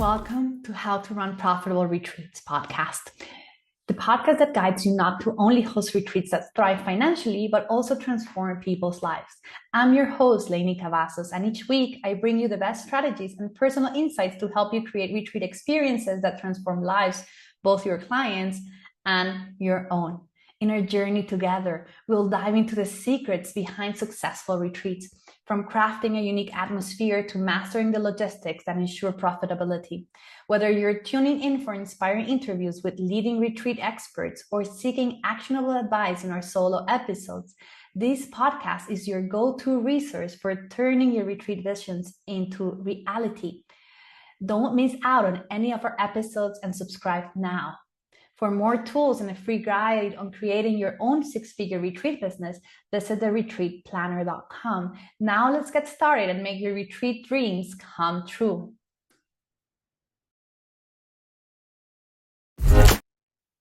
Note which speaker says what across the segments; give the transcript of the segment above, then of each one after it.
Speaker 1: Welcome to How to Run Profitable Retreats podcast, the podcast that guides you not to only host retreats that thrive financially, but also transform people's lives. I'm your host, Lainey Cavazos, and each week I bring you the best strategies and personal insights to help you create retreat experiences that transform lives, both your clients and your own. In our journey together, we'll dive into the secrets behind successful retreats, from crafting a unique atmosphere to mastering the logistics that ensure profitability. Whether you're tuning in for inspiring interviews with leading retreat experts or seeking actionable advice in our solo episodes, this podcast is your go-to resource for turning your retreat visions into reality. Don't miss out on any of our episodes and subscribe now. For more tools and a free guide on creating your own six-figure retreat business, visit theretreatplanner.com. Now let's get started and make your retreat dreams come true.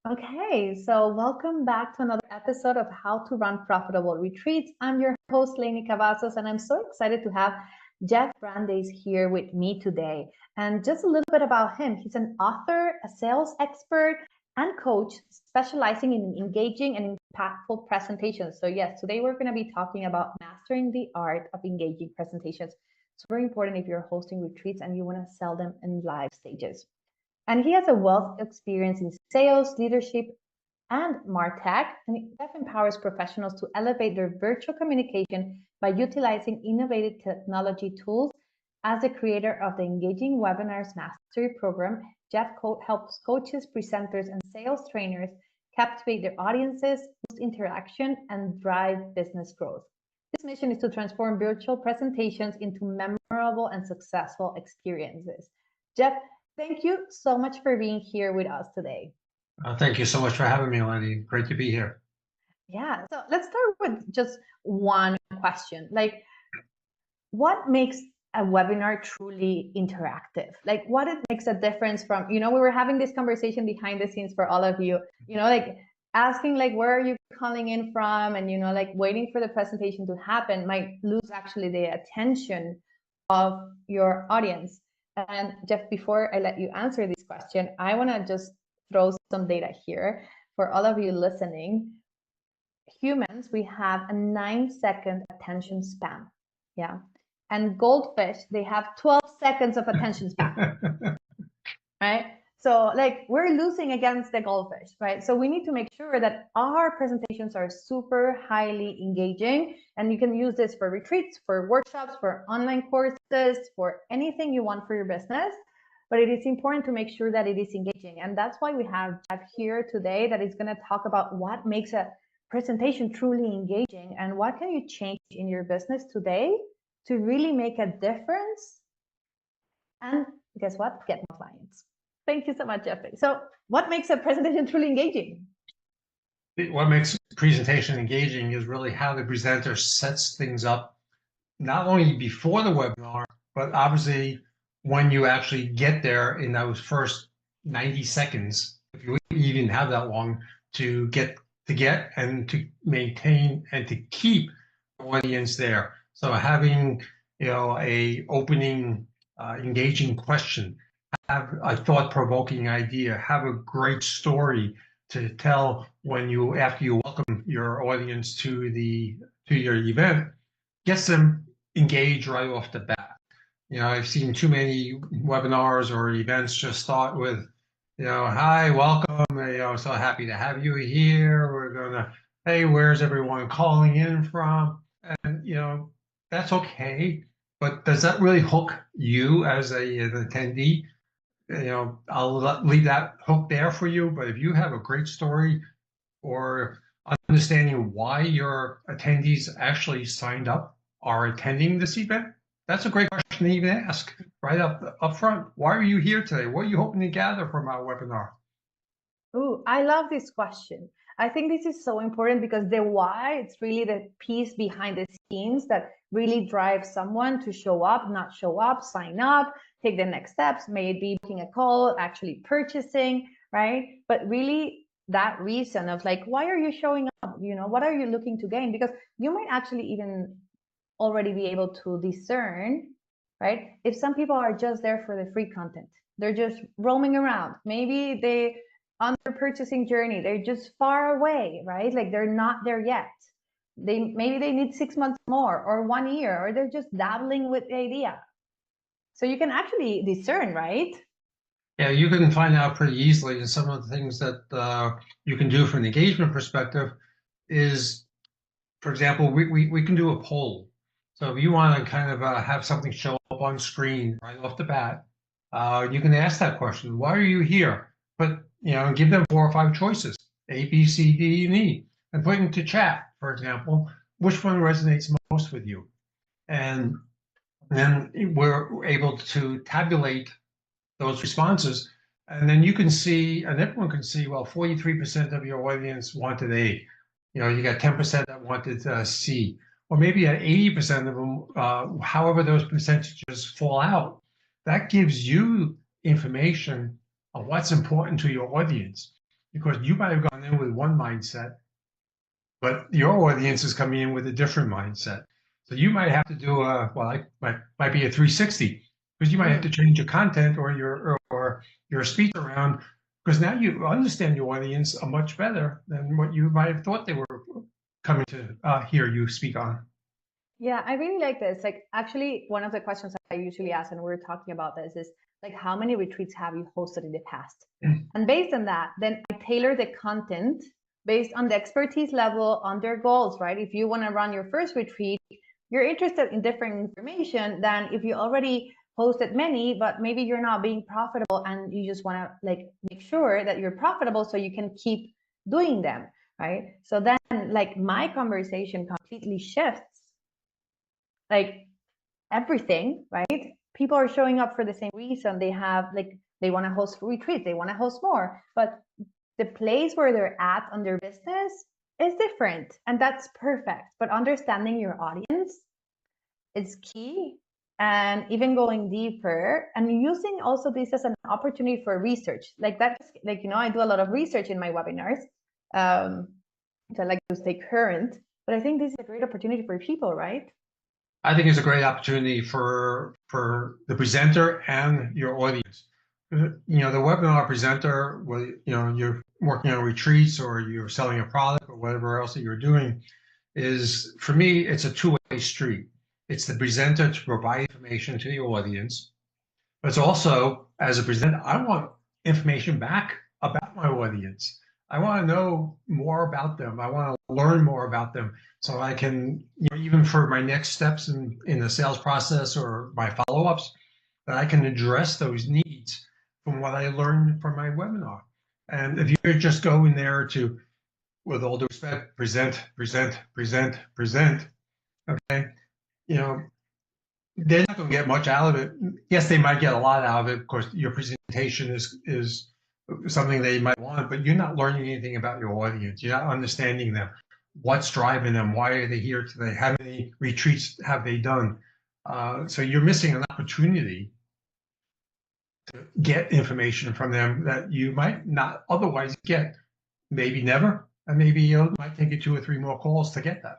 Speaker 1: Okay, so welcome back to another episode of How to Run Profitable Retreats. I'm your host, Lainey Cavazos, and I'm so excited to have Jeff Brandeis here with me today. And just a little bit about him. He's an author, a sales expert, and coach specializing in engaging and impactful presentations. So yes, today we're going to be talking about mastering the art of engaging presentations. It's very important if you're hosting retreats and you want to sell them in live stages. And he has a wealth of experience in sales, leadership, and MarTech, and Jeff empowers professionals to elevate their virtual communication by utilizing innovative technology tools. As the creator of the Engaging Webinars Mastery Program, Jeff helps coaches, presenters, and sales trainers captivate their audiences, boost interaction, and drive business growth. His mission is to transform virtual presentations into memorable and successful experiences. Jeff, thank you so much for being here with us today.
Speaker 2: Thank you so much for having me, Lenny. Great to be here.
Speaker 1: Yeah, so let's start with just one question. Like, what makes a webinar truly interactive? Like, what it makes a difference from, we were having this conversation behind the scenes for all of you, like asking like, where are you calling in from? And, like waiting for the presentation to happen might lose actually the attention of your audience. And Jeff, before I let you answer this question, I want to just throw some data here for all of you listening. Humans, we have a 9-second attention span. Yeah. And goldfish, they have 12 seconds of attention span. Right? So like we're losing against the goldfish, right? So we need to make sure that our presentations are super highly engaging, and you can use this for retreats, for workshops, for online courses, for anything you want for your business. But it is important to make sure that it is engaging. And that's why we have Jeff here today that is going to talk about what makes a presentation truly engaging and what can you change in your business today to really make a difference. And guess what? Get more clients. Thank you so much, Jeffrey. So what makes a presentation truly engaging?
Speaker 2: What makes a presentation engaging is really how the presenter sets things up, not only before the webinar, but obviously when you actually get there in those first 90 seconds, if you even have that long to get and to maintain and to keep the audience there. So having, a opening engaging question, have a thought-provoking idea, have a great story to tell after you welcome your audience to your event, gets them engaged right off the bat. I've seen too many webinars or events just start with, hi, welcome, so happy to have you here. We're gonna, hey, where's everyone calling in from? And that's okay, but does that really hook you as an attendee? I'll leave that hook there for you. But if you have a great story or understanding why your attendees actually signed up, are attending this event, that's a great question to even ask right up front. Why are you here today? What are you hoping to gather from our webinar?
Speaker 1: Ooh, I love this question. I think this is so important because the why, it's really the piece behind the scenes that really drives someone to show up, not show up, sign up, take the next steps, maybe booking a call, actually purchasing, right? But really that reason of like, why are you showing up? What are you looking to gain? Because you might actually even already be able to discern, right? If some people are just there for the free content, they're just roaming around. Maybe they on their purchasing journey, they're just far away, right? Like they're not there yet. Maybe they need 6 months more or 1 year, or they're just dabbling with the idea. So you can actually discern, right?
Speaker 2: Yeah, you can find out pretty easily. And some of the things that you can do from an engagement perspective is, for example, we can do a poll. So if you want to kind of have something show up on screen right off the bat, you can ask that question. Why are you here? But, give them 4 or 5 choices, A, B, C, D, and E, and put into chat, for example, which one resonates most with you. And then we're able to tabulate those responses. And then you can see, and everyone can see, well, 43% of your audience wanted A. You got 10% that wanted C, or maybe at 80% of them, however those percentages fall out, that gives you information of what's important to your audience. Because you might have gone in with one mindset, but your audience is coming in with a different mindset. So you might have to do might be a 360, because you might have to change your content or your speech around, because now you understand your audience much better than what you might have thought they were coming to hear you speak on.
Speaker 1: Yeah, I really like this. Like, actually, one of the questions I usually ask, and we're talking about this, is like, how many retreats have you hosted in the past? And based on that, then I tailor the content based on the expertise level, on their goals, right? If you want to run your first retreat, you're interested in different information than if you already hosted many, but maybe you're not being profitable and you just want to like make sure that you're profitable so you can keep doing them, right? So then like my conversation completely shifts. Like everything, right? People are showing up for the same reason. They have like, they want to host retreats, they want to host more, but the place where they're at on their business is different, and that's perfect. But understanding your audience is key, and even going deeper and using also this as an opportunity for research. Like that, like, I do a lot of research in my webinars. So I like to stay current, but I think this is a great opportunity for people, right?
Speaker 2: I think it's a great opportunity for the presenter and your audience. The webinar presenter, whether you're working on retreats or you're selling a product or whatever else that you're doing, is, for me, it's a two-way street. It's the presenter to provide information to the audience, but it's also, as a presenter, I want information back about my audience. I want to know more about them. I want to learn more about them, so I can, even for my next steps in the sales process or my follow-ups, that I can address those needs from what I learned from my webinar. And if you're just going there to, with all due respect, present, okay, they're not going to get much out of it. Yes, they might get a lot out of it. Of course, your presentation is something they might want, but you're not learning anything about your audience. You're not understanding them. What's driving them? Why are they here today? How many retreats have they done? So you're missing an opportunity to get information from them that you might not otherwise get. Maybe never, and maybe it might take you 2 or 3 more calls to get that.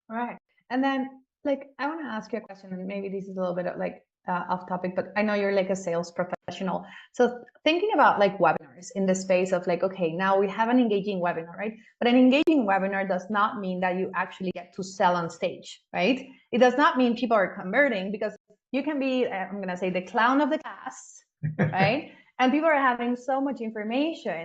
Speaker 1: All right. And then, like, I want to ask you a question, and maybe this is a little bit of, like, off topic, but I know you're like a sales professional. So thinking about like webinars in the space of like, okay, now we have an engaging webinar, right? But an engaging webinar does not mean that you actually get to sell on stage, right? It does not mean people are converting, because you can be, I'm going to say, the clown of the class, right? And people are having so much information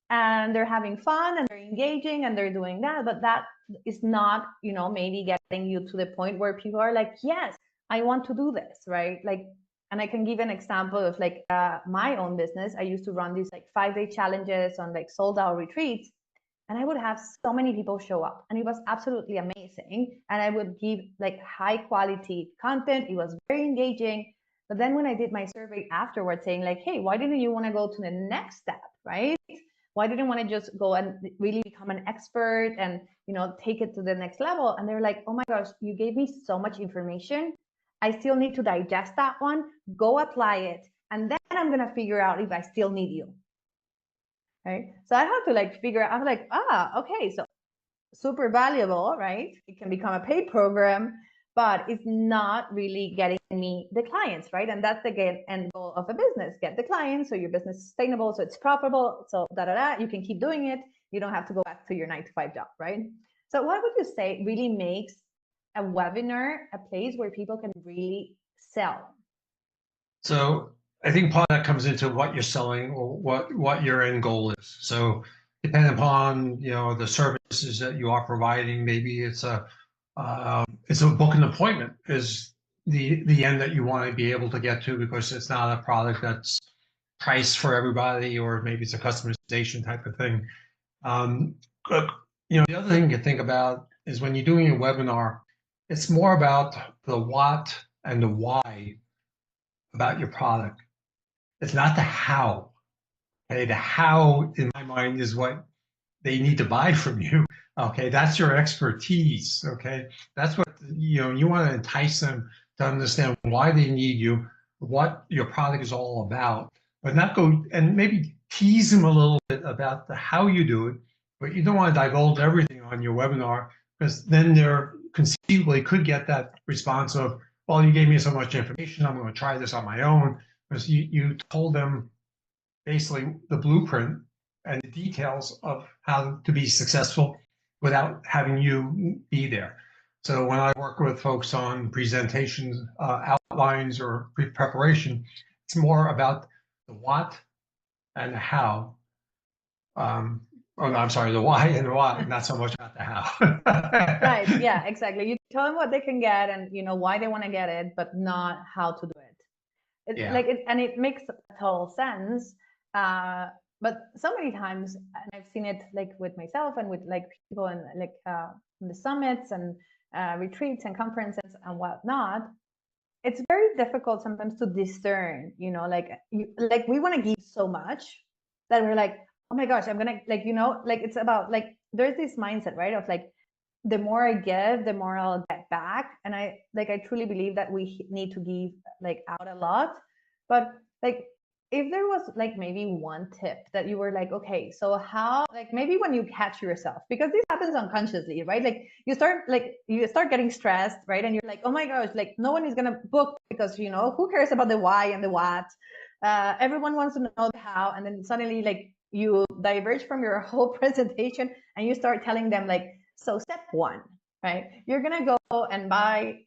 Speaker 1: and they're having fun and they're engaging and they're doing that, but that is not, maybe getting you to the point where people are like, yes, I want to do this, right? Like, and I can give an example of like my own business. I used to run these like 5-day challenges on like sold out retreats, and I would have so many people show up, and it was absolutely amazing. And I would give like high quality content. It was very engaging. But then when I did my survey afterwards saying like, hey, why didn't you want to go to the next step, right? Why didn't you want to just go and really become an expert and, take it to the next level? And they're like, oh my gosh, you gave me so much information. I still need to digest that one, go apply it, and then I'm going to figure out if I still need you. Right? So I have to like figure out, I'm like, okay, so super valuable, right? It can become a paid program, but it's not really getting me the clients, right? And that's the end goal of a business: get the clients, so your business is sustainable, so it's profitable, so you can keep doing it. You don't have to go back to your 9-to-5 job, right? So what would you say really makes a webinar a place where people can really sell?
Speaker 2: So I think part of that comes into what you're selling or what your end goal is. So depending upon, the services that you are providing, maybe it's a book an appointment is the end that you want to be able to get to, because it's not a product that's priced for everybody, or maybe it's a customization type of thing. But, the other thing you can think about is when you're doing a webinar, it's more about the what and the why about your product. It's not the how. Okay, the how in my mind is what they need to buy from you. Okay, that's your expertise. Okay, that's what you want to entice them to understand why they need you, what your product is all about, but not go and maybe tease them a little bit about the how you do it. But you don't want to divulge everything on your webinar, because then they're conceivably could get that response of, well, you gave me so much information, I'm going to try this on my own, because you told them basically the blueprint and the details of how to be successful without having you be there. So when I work with folks on presentations, outlines, or preparation, it's more about the what and the how. Oh, no, I'm sorry, the why and the what, not so much about the how.
Speaker 1: Right. Yeah, exactly. You tell them what they can get and why they want to get it, but not how to do it.
Speaker 2: Yeah.
Speaker 1: And it makes total sense. But so many times, and I've seen it like with myself and with like people and like in the summits and retreats and conferences and whatnot, it's very difficult sometimes to discern, like we want to give so much that we're like, oh my gosh, I'm gonna like it's about like there's this mindset, right, of like the more I give, the more I'll get back. And I truly believe that we need to give like out a lot. But like, if there was like maybe one tip that you were like, okay, so how, like maybe when you catch yourself, because this happens unconsciously, right? Like you start getting stressed, right? And you're like, oh my gosh, like no one is going to book because, who cares about the why and the what? Everyone wants to know the how. And then suddenly like you diverge from your whole presentation and you start telling them like, so step one, right? You're gonna go and buy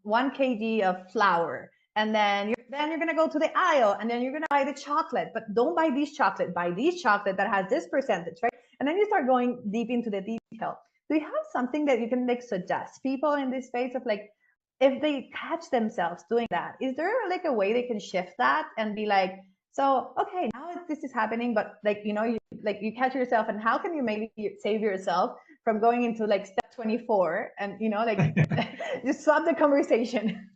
Speaker 1: 1 kg of flour, and then you're gonna go to the aisle, and then you're gonna buy the chocolate. But don't buy this chocolate. Buy this chocolate that has this percentage, right? And then you start going deep into the detail. Do you have something that you can like suggest people in this space of like, if they catch themselves doing that, is there like a way they can shift that and be like, so okay, now this is happening, but like you catch yourself, and how can you maybe save yourself from going into like step 24 and like just stop the conversation?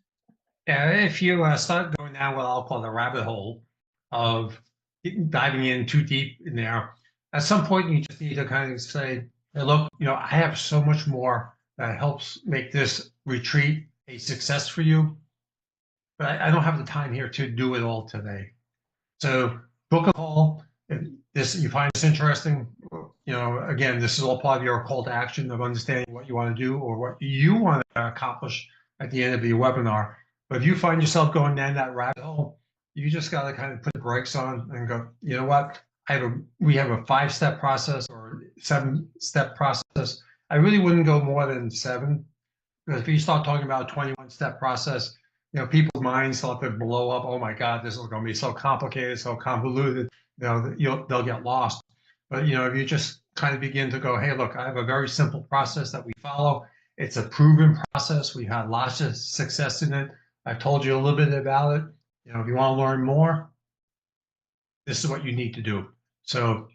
Speaker 2: Yeah, if you start going down what I'll call the rabbit hole of diving in too deep in there, at some point you just need to kind of say, hey, look, I have so much more that helps make this retreat a success for you, but I don't have the time here to do it all today. So book a call. If you find this interesting, again, this is all part of your call to action of understanding what you want to do or what you want to accomplish at the end of your webinar. But if you find yourself going down that rabbit hole, you just got to kind of put the brakes on and go, you know what? We have a 5-step process or 7-step process. I really wouldn't go more than 7, because if you start talking about a 21-step process, people's minds start to blow up. Oh my God, this is going to be so complicated, so convoluted. They'll get lost. But if you just kind of begin to go, hey, look, I have a very simple process that we follow. It's a proven process. We've had lots of success in it. I've told you a little bit about it. If you want to learn more, this is what you need to do. So,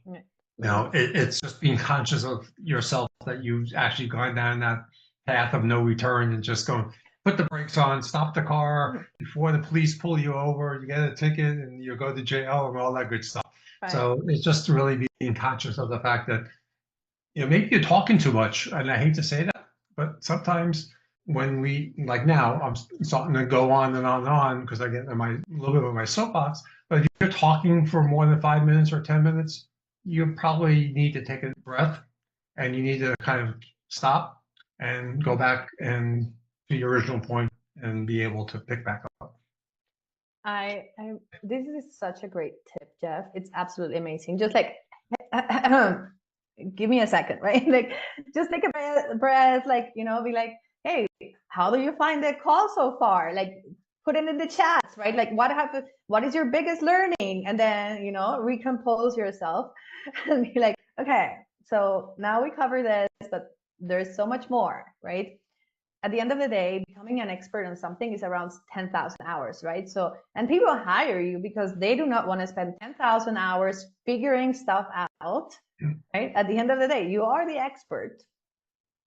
Speaker 2: it's just being conscious of yourself that you've actually gone down that path of no return and just going, put the brakes on, stop the car before the police pull you over, you get a ticket and you go to jail and all that good stuff. Right. So it's just really being conscious of the fact that, maybe you're talking too much, and I hate to say that, but sometimes when like now, I'm starting to go on and on because I get in a little bit of my soapbox, but if you're talking for more than 5 minutes or 10 minutes, you probably need to take a breath and you need to kind of stop and go back and to your original point and be able to pick back up.
Speaker 1: I this is such a great tip, Jeff. It's absolutely amazing. Just like give me a second, right? Like just take a breath, like, you know, be like, hey, how do you find the call so far? Like put it in the chats, right? Like what is your biggest learning? And then, you know, recompose yourself and be like, okay, so now we cover this, but there's so much more, right? At the end of the day, becoming an expert on something is around 10,000 hours, right? So, and people hire you because they do not want to spend 10,000 hours figuring stuff out, right? At the end of the day, you are the expert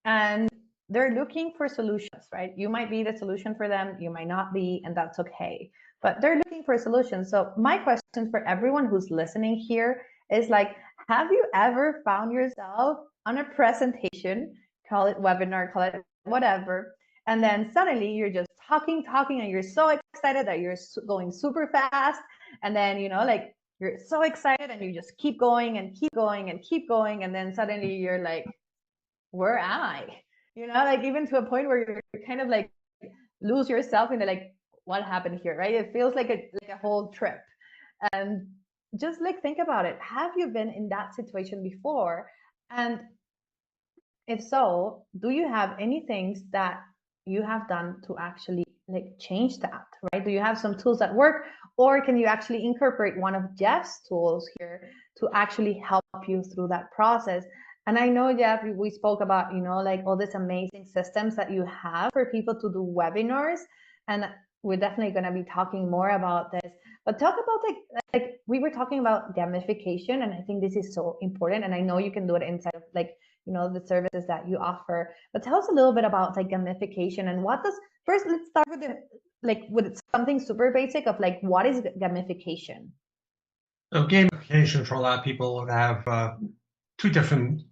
Speaker 1: and they're looking for solutions, right? You might be the solution for them, you might not be, and that's okay. But they're looking for solutions. So my question for everyone who's listening here is like, have you ever found yourself on a presentation, call it webinar, call it whatever, and then suddenly you're just talking, and you're so excited that you're going super fast, and then, you know, like you're so excited and you just keep going and keep going and keep going, and then suddenly you're like, where am I? You know, like even to a point where you're kind of like lose yourself in the like, what happened here, right? It feels like a whole trip. And just like think about it. Have you been in that situation before? And if so, do you have any things that you have done to actually like change that, right? Do you have some tools that work, or can you actually incorporate one of Jeff's tools here to actually help you through that process? And I know, Jeff, we spoke about, you know, like all these amazing systems that you have for people to do webinars, and we're definitely going to be talking more about this. But talk about like we were talking about gamification, and I think this is so important. And I know you can do it inside of like, you know, the services that you offer. But tell us a little bit about like gamification and what does, first let's start with the like with something super basic of like, what is gamification?
Speaker 2: So gamification for a lot of people have two different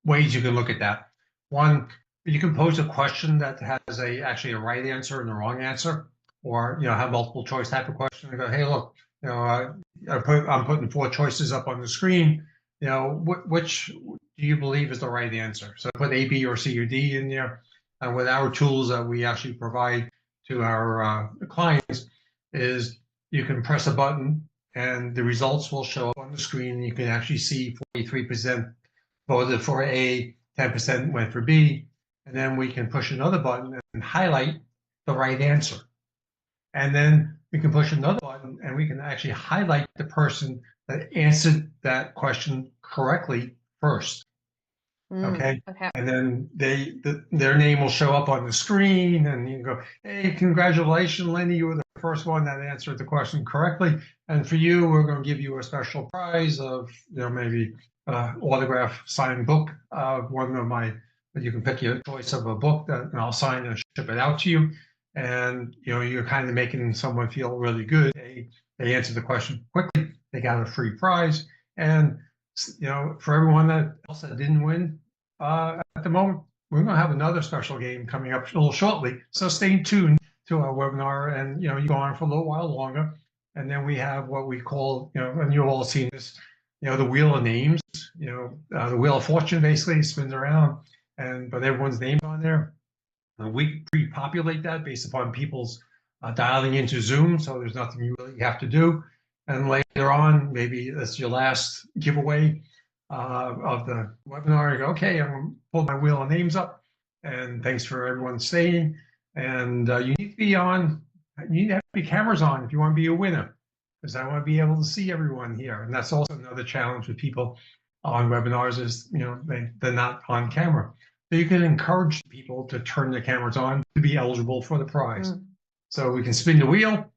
Speaker 2: ways you can look at that. One, you can pose a question that has actually a right answer and a wrong answer, or have multiple choice type of question and go, hey, look, I'm putting 4 choices up on the screen. Which do you believe is the right answer? So put A, B, or C, or D in there. And with our tools that we actually provide to our clients, is you can press a button and the results will show up on the screen. You can actually see 43% voted for A, 10% went for B, and then we can push another button and highlight the right answer. And then we can push another button and we can actually highlight the person that answered that question correctly first. Okay. And then their name will show up on the screen and you can go, hey, congratulations, Lenny, you were the first one that answered the question correctly. And for you, we're going to give you a special prize of, maybe autograph signed book. One of my, you can pick your choice of a book that and I'll sign and ship it out to you. And, you're kind of making someone feel really good. They answered the question quickly. They got a free prize. And, for everyone else that didn't win, at the moment, we're going to have another special game coming up a little shortly. So stay tuned to our webinar and, you go on for a little while longer. And then we have what we call, and you've all seen this, the wheel of names, the wheel of fortune basically spins around but everyone's name's on there. And we pre-populate that based upon people's dialing into Zoom. So there's nothing you really have to do. And later on, maybe that's your last giveaway of the webinar. You go, okay, I'm going to pull my wheel of names up. And thanks for everyone staying. And you need to be on, you need to have cameras on if you want to be a winner, because I want to be able to see everyone here. And that's also another challenge with people on webinars is, they're not on camera. So you can encourage people to turn their cameras on to be eligible for the prize. So we can spin the wheel,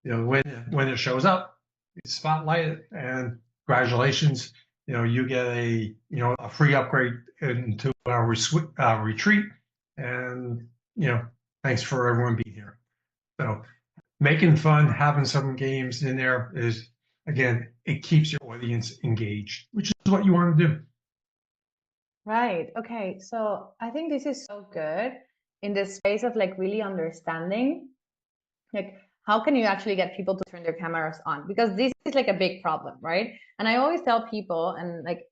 Speaker 2: when it shows up, you spotlight it, and congratulations, you get a free upgrade into our retreat, and thanks for everyone being here. So making fun, having some games in there is, again, it keeps your audience engaged, which is what you want to do.
Speaker 1: Right. Okay. So I think this is so good in this space of like really understanding, like how can you actually get people to turn their cameras on? Because this is like a big problem, right? And I always tell people, and like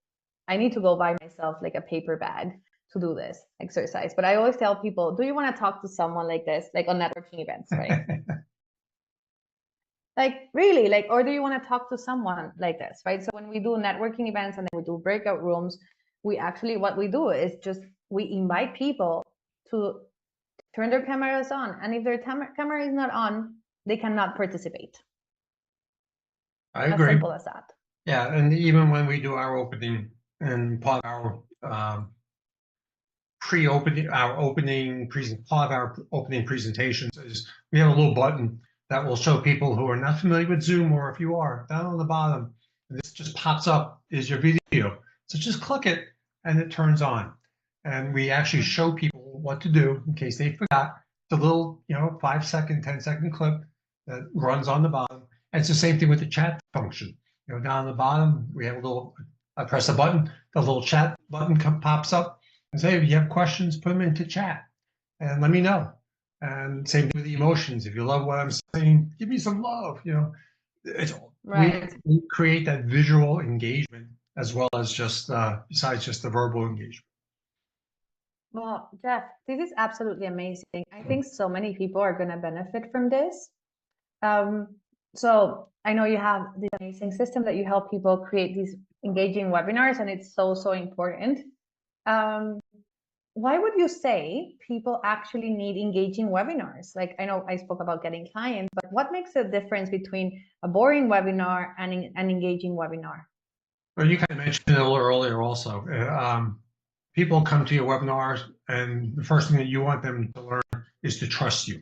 Speaker 1: I need to go buy myself like a paper bag to do this exercise. But I always tell people, do you want to talk to someone like this, like on networking events, right? Like really, like, or do you want to talk to someone like this, right? So when we do networking events and then we do breakout rooms, we actually, what we do is just, we invite people to turn their cameras on. And if their camera is not on, they cannot participate.
Speaker 2: I agree.
Speaker 1: As simple as that.
Speaker 2: Yeah, and even when we do our opening and part of our part of our opening presentations is we have a little button that will show people who are not familiar with Zoom, or if you are, down on the bottom, this just pops up is your video. So just click it and it turns on. And we actually show people what to do in case they forgot. The little, 5-second, 10-second clip that runs on the bottom. And it's the same thing with the chat function. Down on the bottom, we have a little, I press a button, the little chat button pops up and say, if you have questions, put them into chat and let me know. And same thing with the emotions. If you love what I'm saying, give me some love. It's
Speaker 1: Right.
Speaker 2: we create that visual engagement as well as just besides just the verbal engagement.
Speaker 1: Well, Jeff, this is absolutely amazing. I think so many people are going to benefit from this. So I know you have this amazing system that you help people create these engaging webinars, and it's so, so important. Why would you say people actually need engaging webinars? Like, I know I spoke about getting clients, but what makes a difference between a boring webinar and an engaging webinar?
Speaker 2: Well, you kind of mentioned it a little earlier also. People come to your webinars and the first thing that you want them to learn is to trust you.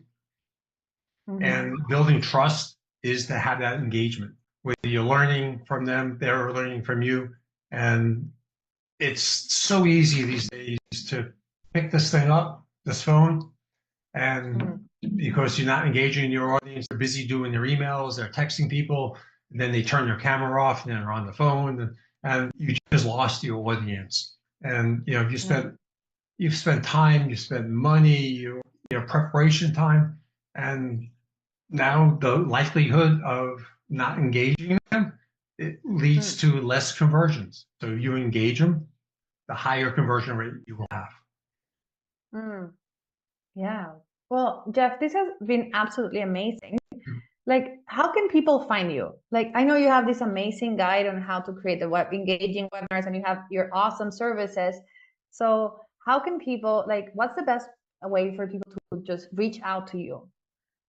Speaker 2: Mm-hmm. And building trust is to have that engagement. Whether you're learning from them, they're learning from you. And it's so easy these days to pick this thing up, this phone, and because you're not engaging in your audience, they're busy doing their emails, they're texting people, and then they turn their camera off and they're on the phone, and you just lost your audience. And you've spent time, you spent money, your preparation time, and now the likelihood of not engaging them, it leads to less conversions. So you engage them, the higher conversion rate you will have.
Speaker 1: Yeah. Well, Jeff, this has been absolutely amazing. Like, how can people find you? Like, I know you have this amazing guide on how to create the engaging webinars, and you have your awesome services. So how can people, like, what's the best way for people to just reach out to you?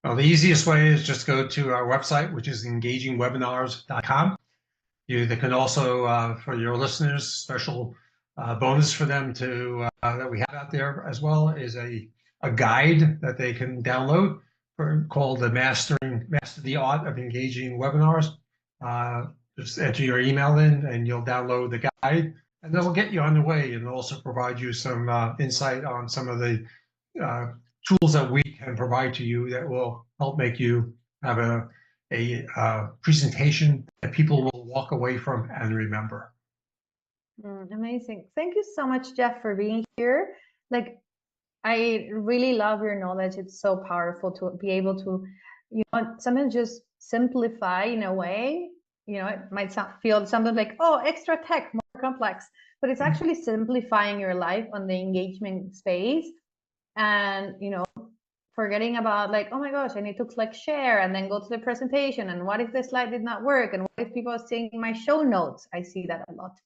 Speaker 2: Well, the easiest way is just go to our website, which is engagingwebinars.com. They can also, for your listeners, special bonus for them that we have out there as well is a guide that they can download called the Master the Art of Engaging Webinars. Just enter your email in and you'll download the guide, and that will get you on the way and also provide you some insight on some of the tools that we can provide to you that will help make you have a presentation that people will walk away from and remember.
Speaker 1: Amazing. Thank you so much, Jeff, for being here. Like, I really love your knowledge. It's so powerful to be able to, sometimes just simplify in a way. It might feel something like, oh, extra tech, more complex, but it's actually simplifying your life on the engagement space. And, forgetting about like, oh my gosh, I need to click share and then go to the presentation. And what if the slide did not work? And what if people are seeing my show notes? I see that a lot.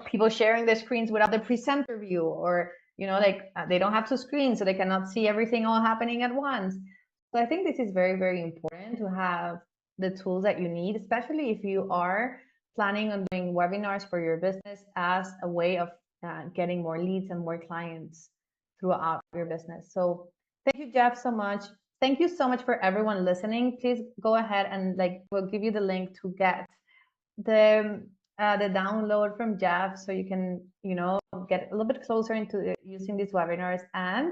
Speaker 1: People sharing their screens without the presenter view, or, they don't have two screens, so they cannot see everything all happening at once. So I think this is very, very important to have the tools that you need, especially if you are planning on doing webinars for your business as a way of getting more leads and more clients throughout your business. So thank you, Jeff, so much. Thank you so much for everyone listening. Please go ahead and we'll give you the link to get the download from Jeff, so you can get a little bit closer into using these webinars. And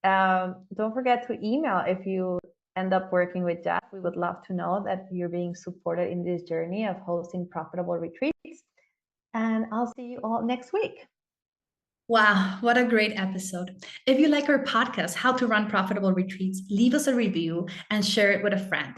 Speaker 1: don't forget to email if you end up working with Jeff. We would love to know that you're being supported in this journey of hosting profitable retreats. And I'll see you all next week.
Speaker 3: Wow, what a great episode. If you like our podcast, How to Run Profitable Retreats, leave us a review and share it with a friend.